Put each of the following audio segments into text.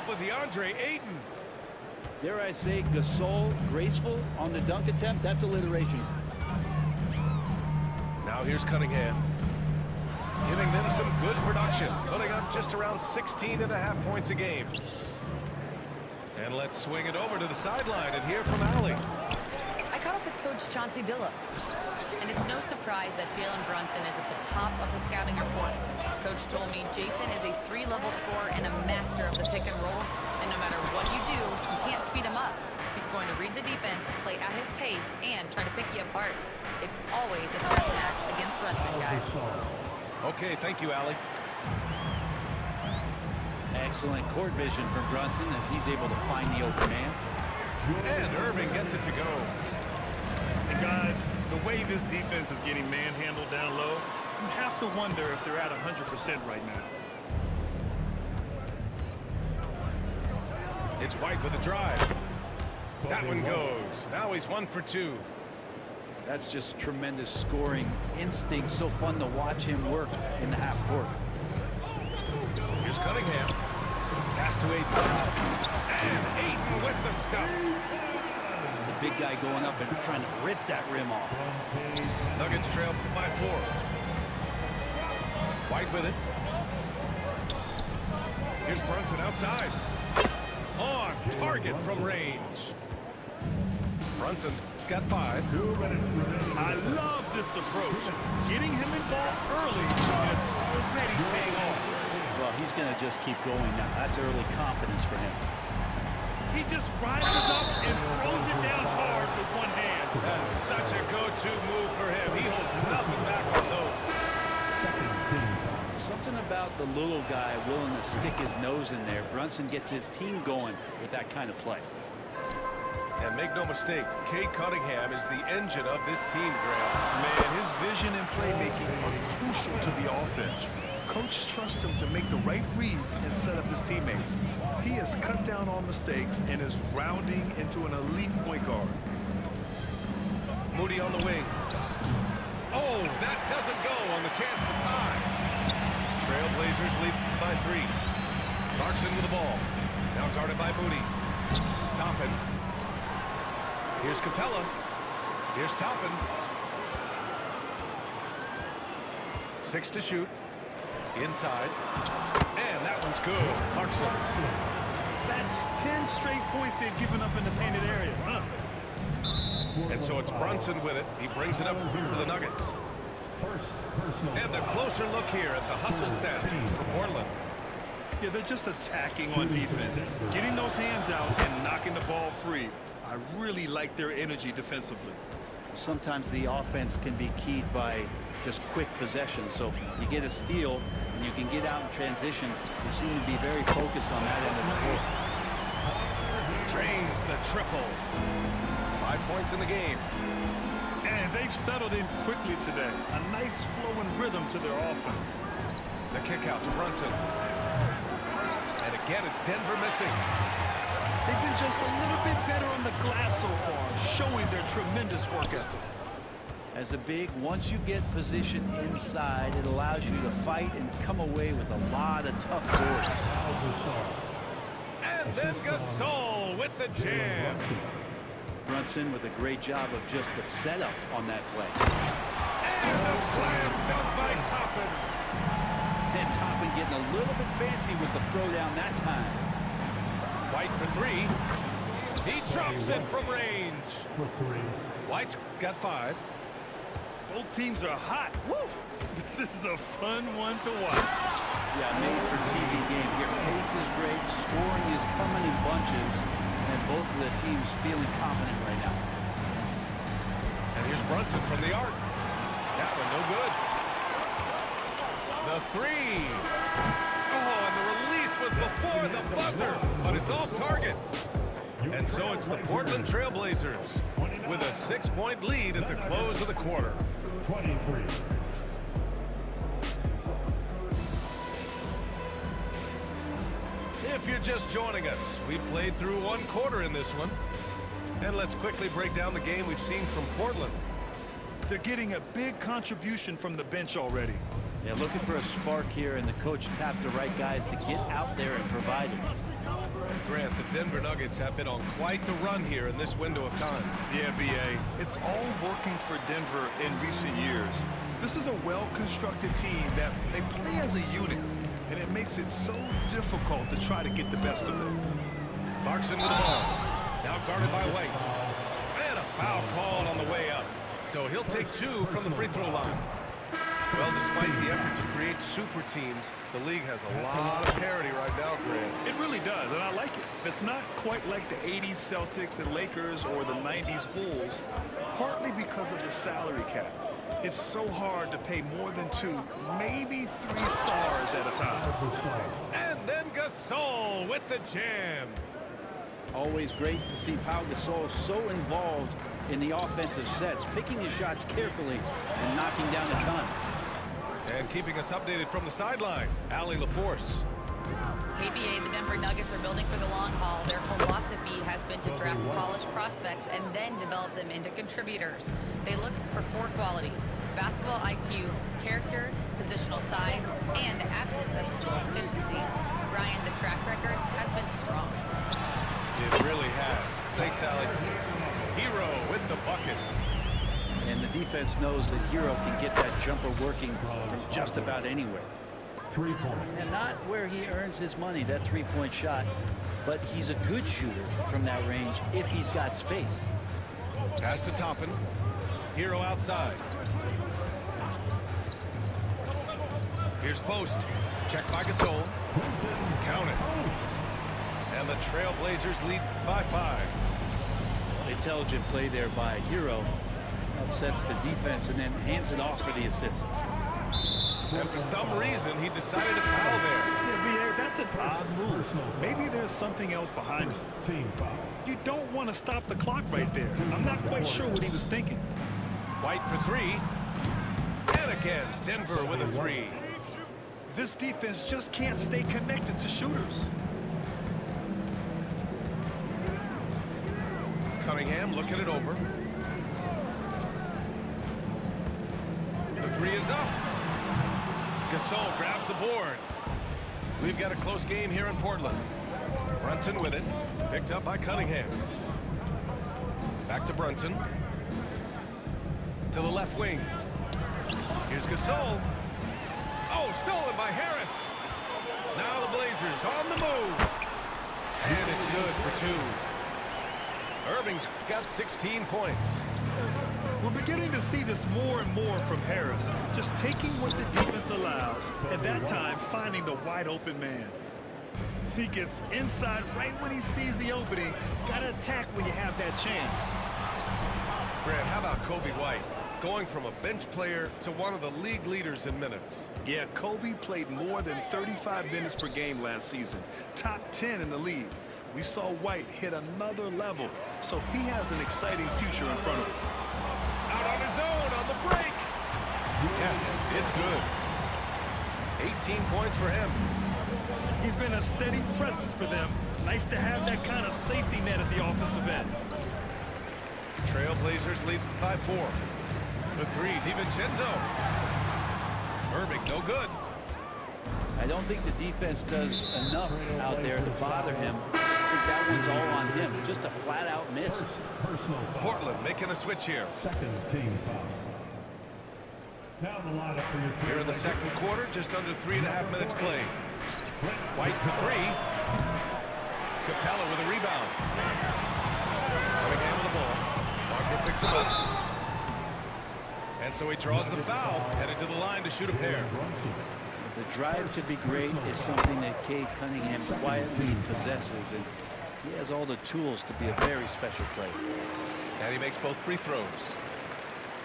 up with DeAndre Ayton. Dare I say Gasol graceful on the dunk attempt? That's alliteration. Now here's Cunningham. Giving them some good production. Putting up just around 16.5 points a game. And let's swing it over to the sideline and hear from Allie. I caught up with Coach Chauncey Billups. And it's no surprise that Jalen Brunson is at the top of the scouting report. Coach told me Jason is a 3-level scorer and a master of the pick and roll. And no matter what you do, you can't speed him up. He's going to read the defense, play at his pace, and try to pick you apart. It's always a chess match against Brunson, guys. Okay, thank you, Allie. Excellent court vision from Brunson as he's able to find the open man. And Irving gets it to go. And guys, the way this defense is getting manhandled down low, you have to wonder if they're at 100% right now. It's White with a drive. That one goes. Now he's 1 for 2. That's just tremendous scoring instinct. So fun to watch him work in the half court. Here's Cunningham. Pass to Ayton. And Ayton with the stuff. The big guy going up and trying to rip that rim off. Nuggets trail by 4. White with it. Here's Brunson outside. On target from range. Brunson's got 5. I love this approach. Getting him involved early is already paying off. Well, he's going to just keep going now. That's early confidence for him. He just rises up and throws it down hard with one hand. That is such a go-to move for him. He holds nothing back on those. Something about the little guy willing to stick his nose in there. Brunson gets his team going with that kind of play. And make no mistake, Cade Cunningham is the engine of this team, Graham. Man, his vision and playmaking are crucial to the offense. Coach trusts him to make the right reads and set up his teammates. He has cut down on mistakes and is rounding into an elite point guard. Moody on the wing. Oh, that doesn't go on the chance to tie. Trailblazers lead by 3. Clarkson with the ball. Now guarded by Moody. Toppin. Here's Capella. Here's Toppin. 6 to shoot. Inside. And that one's good. Clarkson. That's 10 straight points they've given up in the painted area. And so it's Brunson with it. He brings it up for the Nuggets. And a closer look here at the hustle stats for Portland. Yeah, they're just attacking on defense. Getting those hands out and knocking the ball free. I really like their energy defensively. Sometimes the offense can be keyed by just quick possession. So you get a steal and you can get out in transition. You seem to be very focused on that end of the floor. Drains the triple. 5 points in the game. And they've settled in quickly today. A nice flow and rhythm to their offense. The kick out to Brunson. And again, it's Denver missing. They've been just a little bit better on the glass so far, showing their tremendous work ethic. As a big, once you get position inside, it allows you to fight and come away with a lot of tough boards. And then Gasol with the jam. Brunson with a great job of just the setup on that play. And a slam dunk by Toppin. And Toppin getting a little bit fancy with the throwdown that time. White for 3. He drops it from range. White's got 5. Both teams are hot. Woo! This is a fun one to watch. Yeah, made for TV game here. Pace is great. Scoring is coming in bunches. And both of the teams feeling confident right now. And here's Brunson from the arc. That one no good. The 3. Oh, and the release was before the buzzer, but it's off target. And so it's the Portland Trailblazers with a 6-point lead at the close of the quarter. 23. If you're just joining us, we played through 1 quarter in this one. And let's quickly break down the game we've seen from Portland. They're getting a big contribution from the bench already. They're looking for a spark here, and the coach tapped the right guys to get out there and provide it. Grant, the Denver Nuggets have been on quite the run here in this window of time. Yeah, B.A. It's all working for Denver in recent years. This is a well-constructed team that they play as a unit, and it makes it so difficult to try to get the best of them. Clarkson with the ball. Now guarded by White. And a foul called on the way up. So he'll take 2 from the free throw line. Well, despite the effort to create super teams, the league has a lot of parity right now, Grant. It really does, and I like it. It's not quite like the 80s Celtics and Lakers or the 90s Bulls, partly because of the salary cap. It's so hard to pay more than 2, maybe 3 stars at a time. And then Gasol with the jam. Always great to see Pau Gasol so involved in the offensive sets, picking his shots carefully and knocking down a ton. And keeping us updated from the sideline, Allie LaForce. KBA, the Denver Nuggets are building for the long haul. Their philosophy has been to draft polished prospects and then develop them into contributors. They look for 4 qualities: basketball IQ, character, positional size, and absence of skill deficiencies. Ryan, the track record has been strong. It really has. Thanks, Allie. Hero with the bucket. And the defense knows that Hero can get that jumper working from just about anywhere. 3 points. And not where he earns his money, that three-point shot, but he's a good shooter from that range if he's got space. Pass to Toppin. Hero outside. Here's post. Check by Gasol. Count it. And the Trailblazers lead by 5. Intelligent play there by Hero. Upsets the defense and then hands it off for the assist. And for some reason, he decided to foul there. Yeah, B.A., that's an odd move. Maybe there's something else behind it. Team foul. You don't want to stop the clock right there. I'm not quite sure what he was thinking. White for 3. And again, Denver with a 3. This defense just can't stay connected to shooters. Cunningham looking it over. The 3 is up. Gasol grabs the board. We've got a close game here in Portland. Brunson with it. Picked up by Cunningham. Back to Brunson. To the left wing. Here's Gasol. Oh, stolen by Harris. Now the Blazers on the move. And it's good for 2. Irving's got 16 points. We're beginning to see this more and more from Harris. Just taking what the defense allows, and that time finding the wide open man. He gets inside right when he sees the opening. Gotta attack when you have that chance. Grant, how about Kobe White? Going from a bench player to one of the league leaders in minutes. Yeah, Kobe played more than 35 minutes per game last season. Top 10 in the league. We saw White hit another level, so he has an exciting future in front of him. Out on his own on the break. Yes, it's good. 18 points for him. He's been a steady presence for them. Nice to have that kind of safety net at the offensive end. Trailblazers lead by 4. The 3, DiVincenzo. Irving, no good. I don't think the defense does enough out there to bother him. I think that one's all on him. Just a flat-out miss. Personal foul. Portland making a switch here. Second team foul. Now the lineup for your Here in the second quarter, just under 3.5 minutes played. White to 3. Capella with a rebound. Cunningham with the ball. Wagner picks him up. And so he draws the foul, headed to the line to shoot a pair. The drive to be great is something that Cade Cunningham quietly possesses, and he has all the tools to be a very special player. And he makes both free throws.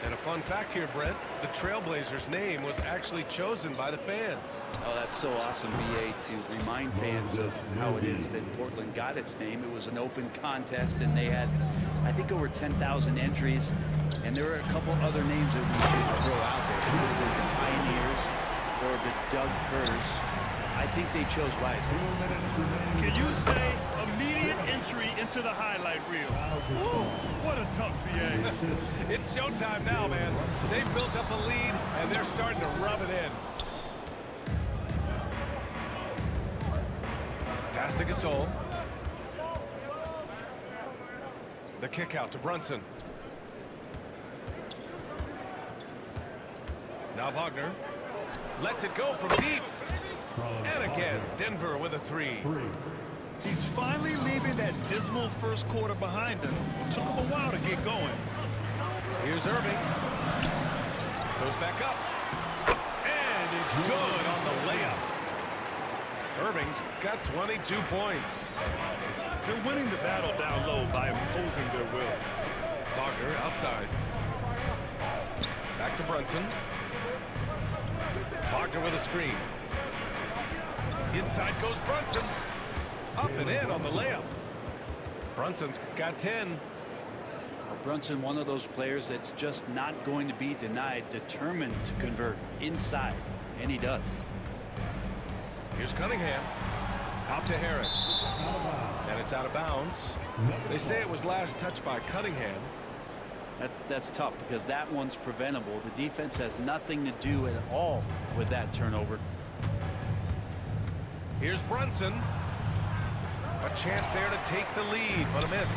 And a fun fact here, Brent, the Trailblazers' name was actually chosen by the fans. Oh, that's so awesome, BA, to remind fans of how it is that Portland got its name. It was an open contest, and they had, I think, over 10,000 entries. And there were a couple other names that we should throw out there. It could have been the Pioneers or the Doug Furs. I think they chose wisely. Can you say immediate entry into the highlight reel? Ooh, what a tough BA. It's showtime now, man. They've built up a lead, and they're starting to rub it in. Pass to Gasol. The kick out to Brunson. Now Wagner lets it go from deep. And again, Denver with a three. He's finally leaving that dismal first quarter behind him. Took him a while to get going. Here's Irving. Goes back up. And it's good on the layup. Irving's got 22 points. They're winning the battle down low by imposing their will. Wagner outside. Back to Brunson. Wagner with a screen. Inside goes Brunson. Up and in on the layup. Brunson's got 10. Brunson, one of those players that's just not going to be denied, determined to convert inside, and he does. Here's Cunningham. Out to Harris. And it's out of bounds. They say it was last touched by Cunningham. That's tough because that one's preventable. The defense has nothing to do at all with that turnover. Here's Brunson. A chance there to take the lead, but a miss.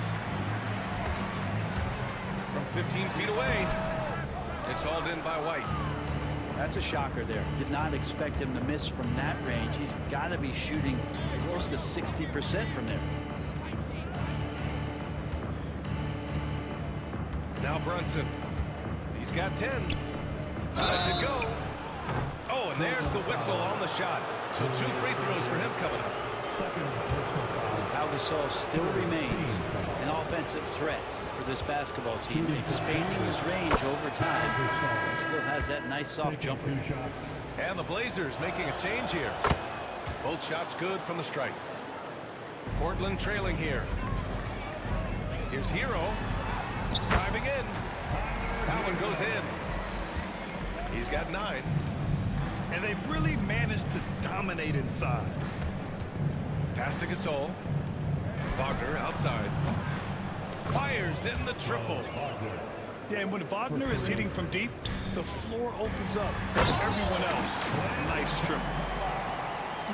From 15 feet away, it's hauled in by White. That's a shocker there. Did not expect him to miss from that range. He's got to be shooting close to 60% from there. Now Brunson. He's got 10. Lets it go. Oh, and there's the whistle on the shot. So 2 free throws for him coming up. Pau Gasol still remains an offensive threat for this basketball team, expanding his range over time. He still has that nice soft jumper. And the Blazers making a change here. Both shots good from the strike. Portland trailing here. Here's Hero. Driving in. That one goes in. He's got 9. And they've really managed to dominate inside. Pass to Gasol. Wagner outside. Fires in the triple. Yeah, and when Wagner is hitting from deep, the floor opens up for everyone else. Nice triple.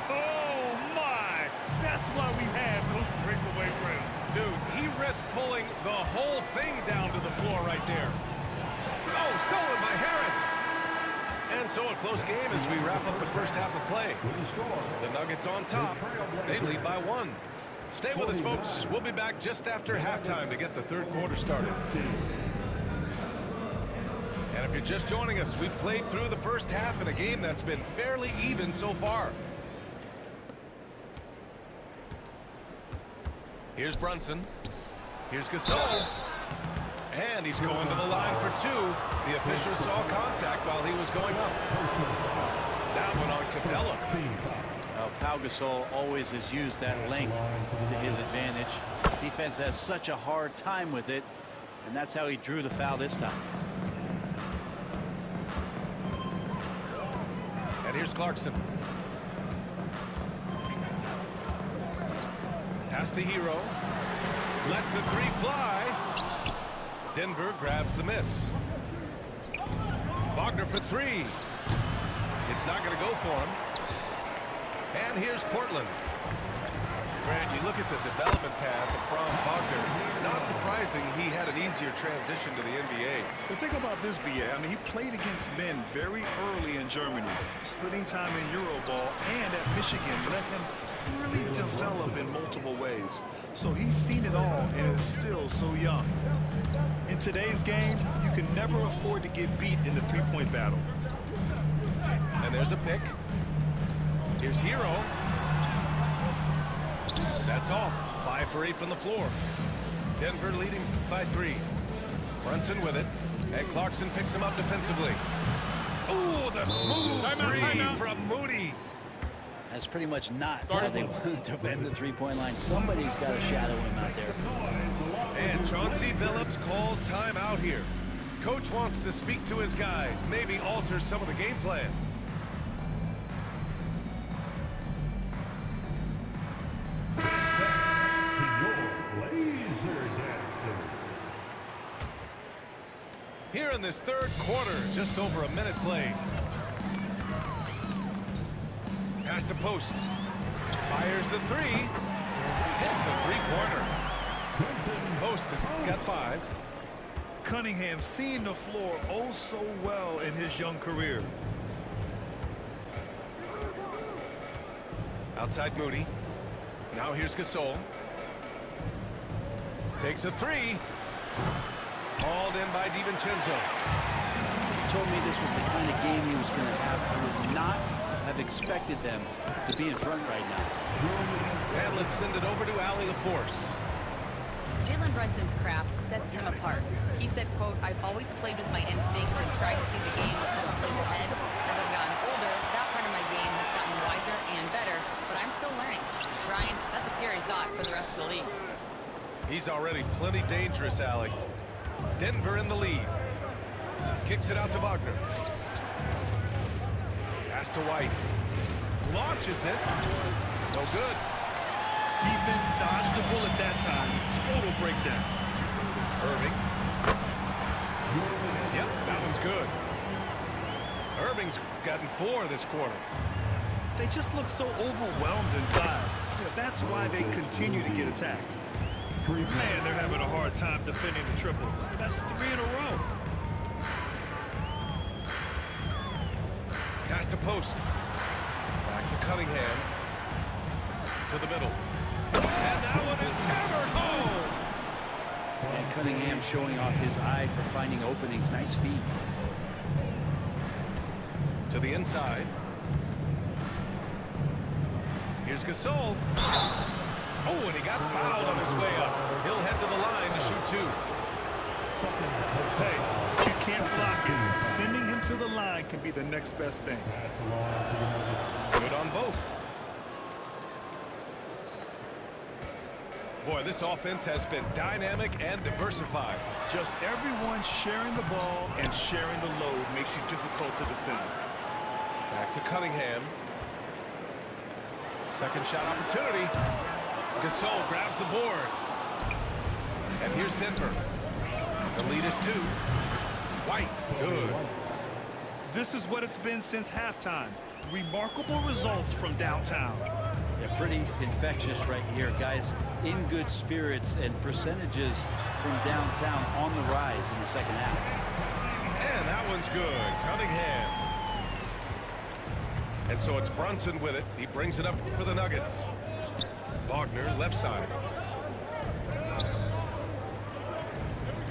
Oh, my! That's why we have those breakaway rims. Dude, he risked pulling the whole thing down to the floor right there. Oh, stolen by Harris. And so a close game as we wrap up the first half of play. The Nuggets on top. They lead by 1. Stay with us, folks. We'll be back just after halftime to get the third quarter started. And if you're just joining us, we've played through the first half in a game that's been fairly even so far. Here's Brunson. Here's Gasol. And he's going to the line for 2. The official saw contact while he was going up. That one on Capella. Pau Gasol always has used that length to his advantage. Defense has such a hard time with it, and that's how he drew the foul this time. And here's Clarkson. Pass to Hero. Lets the 3 fly. Denver grabs the miss. Wagner for 3. It's not going to go for him. And here's Portland. Grant, you look at the development path of Franz Wagner. Not surprising he had an easier transition to the NBA. The thing about this, BA, I mean, he played against men very early in Germany, splitting time in Euroball, and at Michigan let him really develop in multiple ways. So he's seen it all and is still so young. In today's game, you can never afford to get beat in the three-point battle. And there's a pick. Here's Hero. That's off. 5 for 8 from the floor. Denver leading by 3. Brunson with it. And Clarkson picks him up defensively. Oh, the smooth 3 from Moody. That's pretty much not how they want to defend the three-point line. Somebody's got to shadow him out there. And Chauncey Billups calls timeout here. Coach wants to speak to his guys, maybe alter some of the game plan. Here in this third quarter, just over a minute played. Pass to Post. Fires the 3. Hits the 3-pointer. Post has got 5. Cunningham seeing the floor oh so well in his young career. Outside Moody. Now here's Gasol. Takes a 3. Hauled in by DiVincenzo. He told me this was the kind of game he was going to have. I would not have expected them to be in front right now. And let's send it over to Allie LaForce. Jalen Brunson's craft sets him apart. He said, quote, "I've always played with my instincts and tried to see the game a couple plays ahead. As I've gotten older, that part of my game has gotten wiser and better, but I'm still learning." Brian, that's a scary thought for the rest of the league. He's already plenty dangerous, Allie. Denver in the lead. Kicks it out to Wagner. Pass to White. Launches it. No good. Defense dodged the bullet that time. Total breakdown. Irving. Yep, that one's good. Irving's gotten 4 this quarter. They just look so overwhelmed inside. That's why they continue to get attacked. Man, they're having a hard time defending the triple. That's 3 in a row. Pass to Post. Back to Cunningham. To the middle. And that one is hammered home. And Cunningham showing off his eye for finding openings. Nice feed. To the inside. Here's Gasol. Oh, and he got fouled on his way up. He'll head to the line to shoot 2. Hey, you can't block it. Sending him to the line can be the next best thing. Good on both. Boy, this offense has been dynamic and diversified. Just everyone sharing the ball and sharing the load makes you difficult to defend. Back to Cunningham. Second shot opportunity. Gasol grabs the board. And here's Denver. The lead is 2. White, good. This is what it's been since halftime. Remarkable results from downtown. Yeah, pretty infectious right here, guys. In good spirits and percentages from downtown on the rise in the second half. And that one's good. Cunningham. And so it's Brunson with it. He brings it up for the Nuggets. Wagner, left side.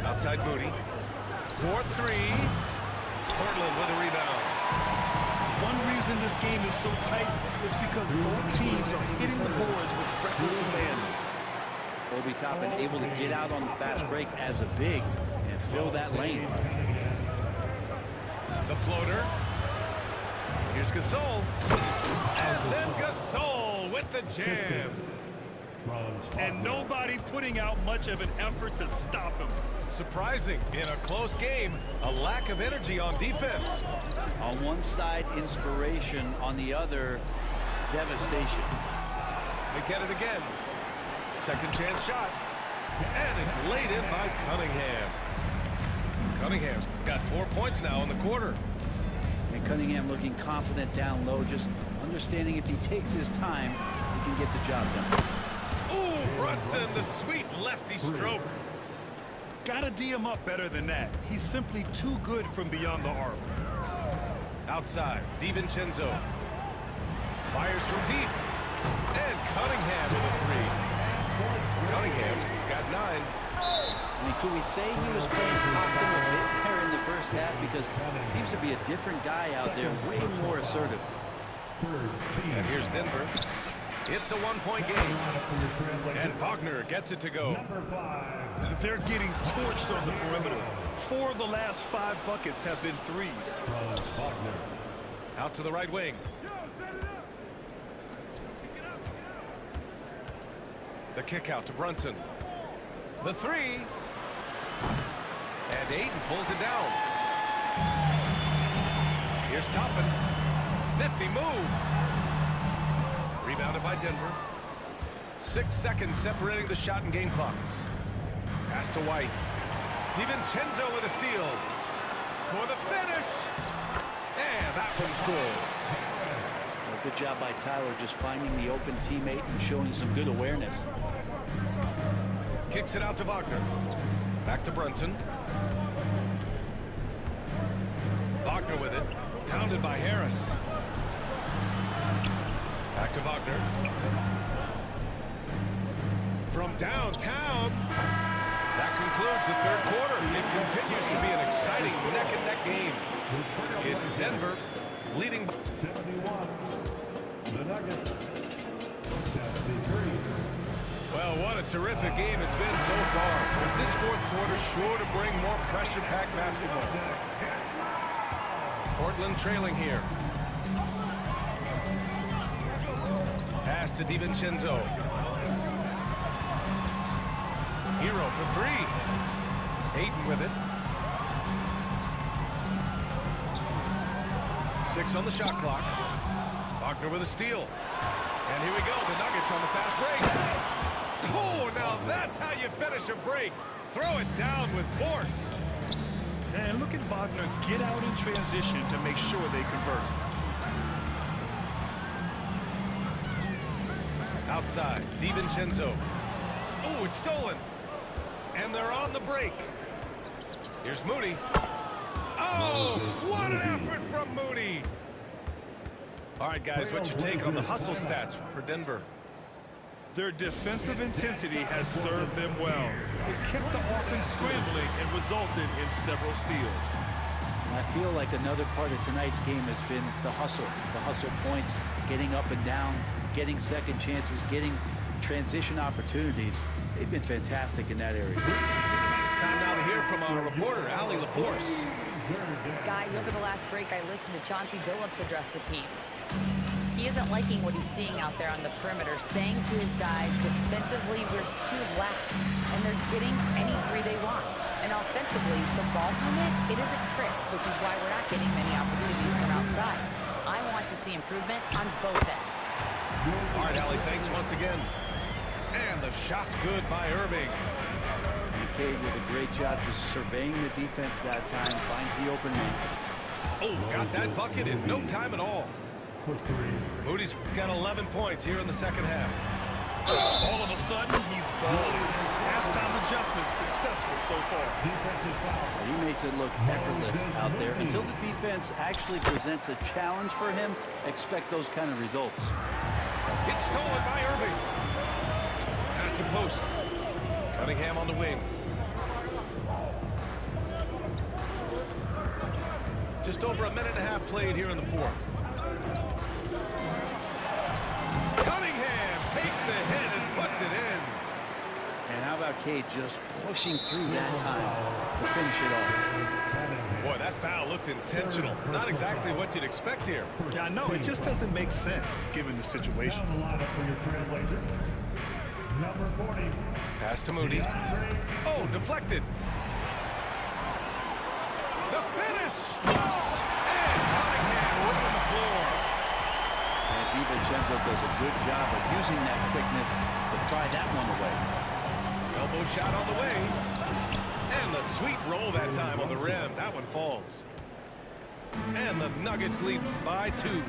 Outside Moody. 4-3. Portland with a rebound. One reason this game is so tight is because both teams are hitting the boards with reckless abandon. Obi Toppin able to get out on the fast break as a big and fill that lane. The floater. Here's Gasol. And then Gasol with the jam. And nobody putting out much of an effort to stop him. Surprising in a close game, a lack of energy on defense. On one side, inspiration. On the other, devastation. They get it again. Second chance shot. And it's laid in by Cunningham. Cunningham's got 4 points now in the quarter. And Cunningham looking confident down low, just understanding if he takes his time, he can get the job done. Ooh, Brunson, the sweet lefty stroke. Gotta D him up better than that. He's simply too good from beyond the arc. Outside, DiVincenzo. Fires from deep. And Cunningham with a 3. Cunningham's got 9. I mean, could we say he was playing possum a bit there in the first half? Because it seems to be a different guy out there, way more assertive. And here's Denver. It's a 1-point game. And Wagner gets it to go. They're getting torched on the perimeter. 4 of the last 5 buckets have been threes. Out to the right wing. The kick out to Brunson. The 3. And Ayton pulls it down. Here's Toppin. Nifty move. Rebounded by Denver. 6 seconds separating the shot and game clocks. Pass to White. DiVincenzo with a steal. For the finish. And that one's good. Well, good job by Tyler just finding the open teammate and showing some good awareness. Kicks it out to Wagner. Back to Brunson. Wagner with it. Pounded by Harris. Back to Wagner. From downtown. That concludes the third quarter. It continues to be an exciting neck-and-neck game. It's Denver leading by 71. The Nuggets. 73. Well, what a terrific game it's been so far. But this fourth quarter sure to bring more pressure-packed basketball. Portland trailing here. Pass to DiVincenzo. Hero for three. Ayton with it. 6 on the shot clock. Wagner with a steal. And here we go, the Nuggets on the fast break. Oh, now that's how you finish a break. Throw it down with force. And look at Wagner get out in transition to make sure they convert. Outside, DiVincenzo. Oh, it's stolen. And they're on the break. Here's Moody. Oh, what an effort from Moody. All right, guys, what's your take on the hustle stats for Denver? Their defensive intensity has served them well. It kept the offense scrambling and resulted in several steals. I feel like another part of tonight's game has been the hustle points, getting up and down, getting second chances, getting transition opportunities. They've been fantastic in that area. Time now to hear from our reporter, Allie LaForce. Guys, over the last break, I listened to Chauncey Billups address the team. He isn't liking what he's seeing out there on the perimeter, saying to his guys, defensively, we're too lax, and they're getting any three they want. And offensively, the ball movement, it isn't crisp, which is why we're not getting many opportunities from outside. I want to see improvement on both ends. All right, Allie, thanks once again. And the shot's good by Irving. Cade with a great job just surveying the defense that time, finds the open man. Oh, got that bucket in no time at all. For three. Moody's got 11 points here in the second half. All of a sudden, he's balling. Halftime adjustments successful so far. Defensive foul. He makes it look effortless out there. Until the defense actually presents a challenge for him, expect those kind of results. It's stolen by Irving. Pass to post. Cunningham on the wing. Just over a minute and a half played here in the fourth. Cunningham takes the hit and puts it in. And how about Cade just pushing through that time to finish it off? Boy, that foul looked intentional. Not exactly what you'd expect here. Yeah, I know. It just doesn't make sense given the situation. Down the lineup for your Trailblazers. Number 40. Pass to Moody. Oh, deflected. The finish. And Cunningham running the floor. And DiVincenzo does a good job of using that quickness to pry that one away. Elbow shot on the way. And the sweet roll that time on the rim. That one falls. And the Nuggets lead by 2.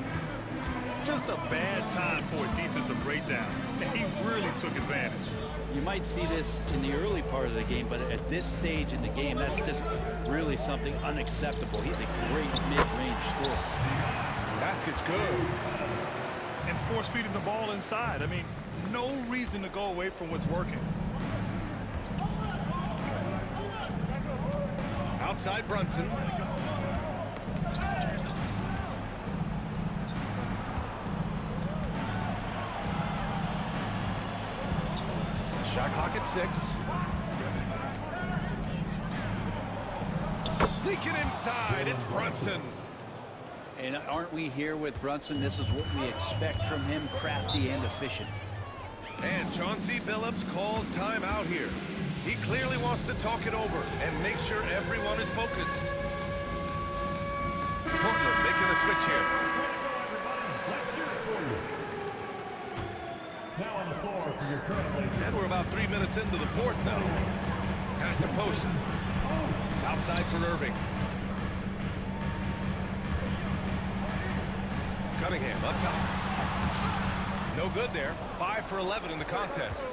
Just a bad time for a defensive breakdown. And he really took advantage. You might see this in the early part of the game, but at this stage in the game, that's just really something unacceptable. He's a great mid-range scorer. Basket's good. And force feeding the ball inside. I mean, no reason to go away from what's working. Outside Brunson. Shot clock at 6. Sneaking inside, it's Brunson. And aren't we here with Brunson? This is what we expect from him, crafty and efficient. And Chauncey Billups calls timeout here. He clearly wants to talk it over and make sure everyone is focused. Portland making a switch here. Let's hear it for you. Now on the floor for your Trailblazers. And we're about 3 minutes into the fourth now. Pass to post. Outside for Irving. Cunningham up top. No good there. 5 for 11 in the contest.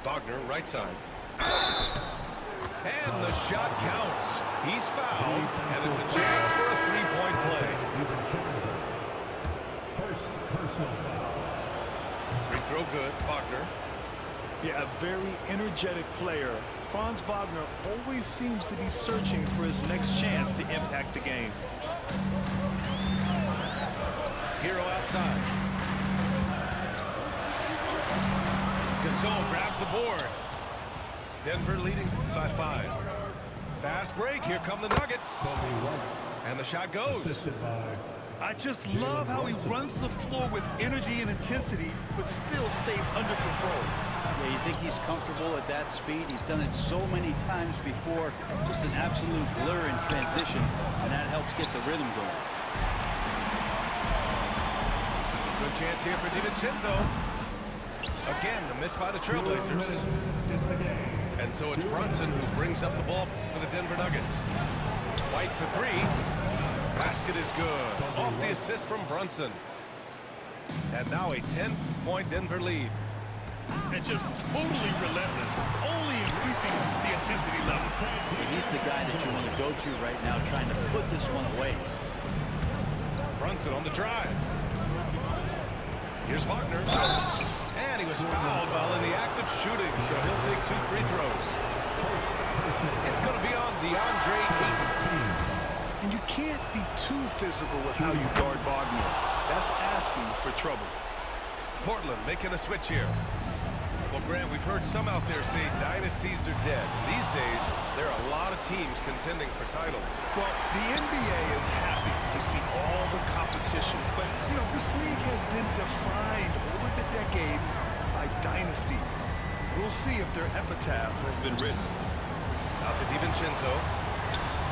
Wagner, right side. And the shot counts. He's fouled, and it's a chance for a three-point play. First personal foul. Free throw good, Wagner. Yeah, a very energetic player. Franz Wagner always seems to be searching for his next chance to impact the game. Hero outside. Gasol grabs the board. Denver leading by 5. Fast break. Here come the Nuggets. And the shot goes. Assisted by I just love how he runs the floor with energy and intensity, but still stays under control. Yeah, you think he's comfortable at that speed? He's done it so many times before. Just an absolute blur in transition, and that helps get the rhythm going. Good chance here for DiVincenzo. Again, the miss by the Trailblazers. in the game. And so it's Brunson who brings up the ball for the Denver Nuggets. White for 3. Basket is good. Off the assist from Brunson. And now a 10-point Denver lead. And just totally relentless, only increasing the intensity level. And he's the guy that you want to go to right now, trying to put this one away. Brunson on the drive. Here's Wagner. And he was fouled while in the act of shooting, so he'll take 2 free throws. It's going to be on DeAndre Ayton. And you can't be too physical with how you guard Wagner. That's asking for trouble. Portland making a switch here. Well, Grant, we've heard some out there say dynasties are dead. These days, there are a lot of teams contending for titles. Well, the NBA is happy to see all the competition, but, you know, this league has been defined over the decades by dynasties. We'll see if their epitaph has been written. Out to DiVincenzo.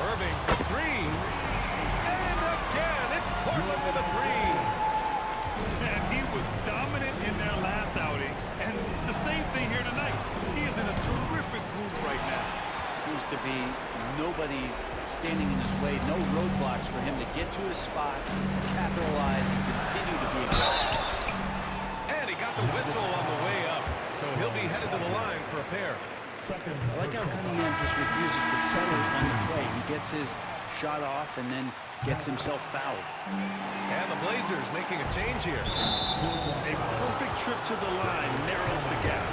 Irving for 3. And again, it's Portland with a 3. And he was dominant in their last outing, and the same thing here tonight. He is in a terrific mood right now. Seems to be nobody standing in his way, no roadblocks for him to get to his spot, capitalize, and continue to be aggressive. And he got the whistle on the way up, so he'll be headed to the line for a pair. Second I like how Cunningham just refuses to settle on the play. He gets his shot off and then gets himself fouled. And the Blazers making a change here. A perfect trip to the line narrows the gap.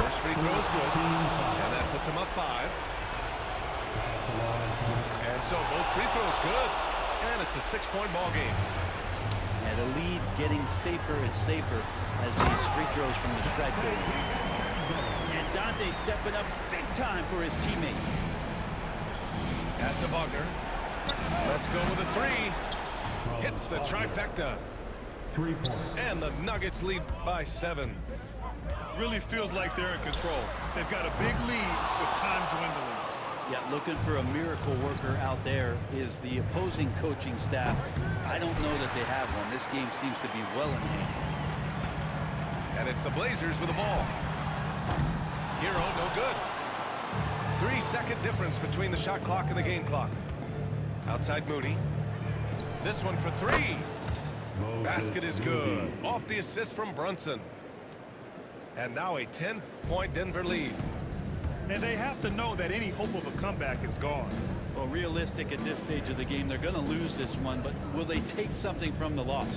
First free throw is good. And that puts him up 5. And so both free throws good. And it's a 6-point ball game. And the lead getting safer and safer as these free throws from the stripe go. And Dante stepping up big time for his teammates. Pass to Wagner. Let's go with a 3. Hits the trifecta. 3-point. And the Nuggets lead by 7. Really feels like they're in control. They've got a big lead with time dwindling. Yeah, looking for a miracle worker out there is the opposing coaching staff. I don't know that they have one. This game seems to be well in hand. And it's the Blazers with the ball. Hero, no good. 3-second difference between the shot clock and the game clock. Outside Moody. This one for 3. Basket is good. Off the assist from Brunson. And now a 10-point Denver lead. And they have to know that any hope of a comeback is gone. Well, realistic at this stage of the game, they're going to lose this one, but will they take something from the loss?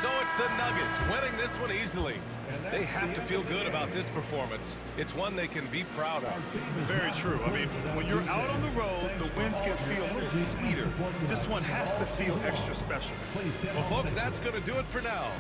So it's the Nuggets winning this one easily. They have to feel good about this performance. It's one they can be proud of. Very true. I mean, when you're out on the road, the wins can feel a little sweeter. This one has to feel extra special. Well, folks, that's going to do it for now.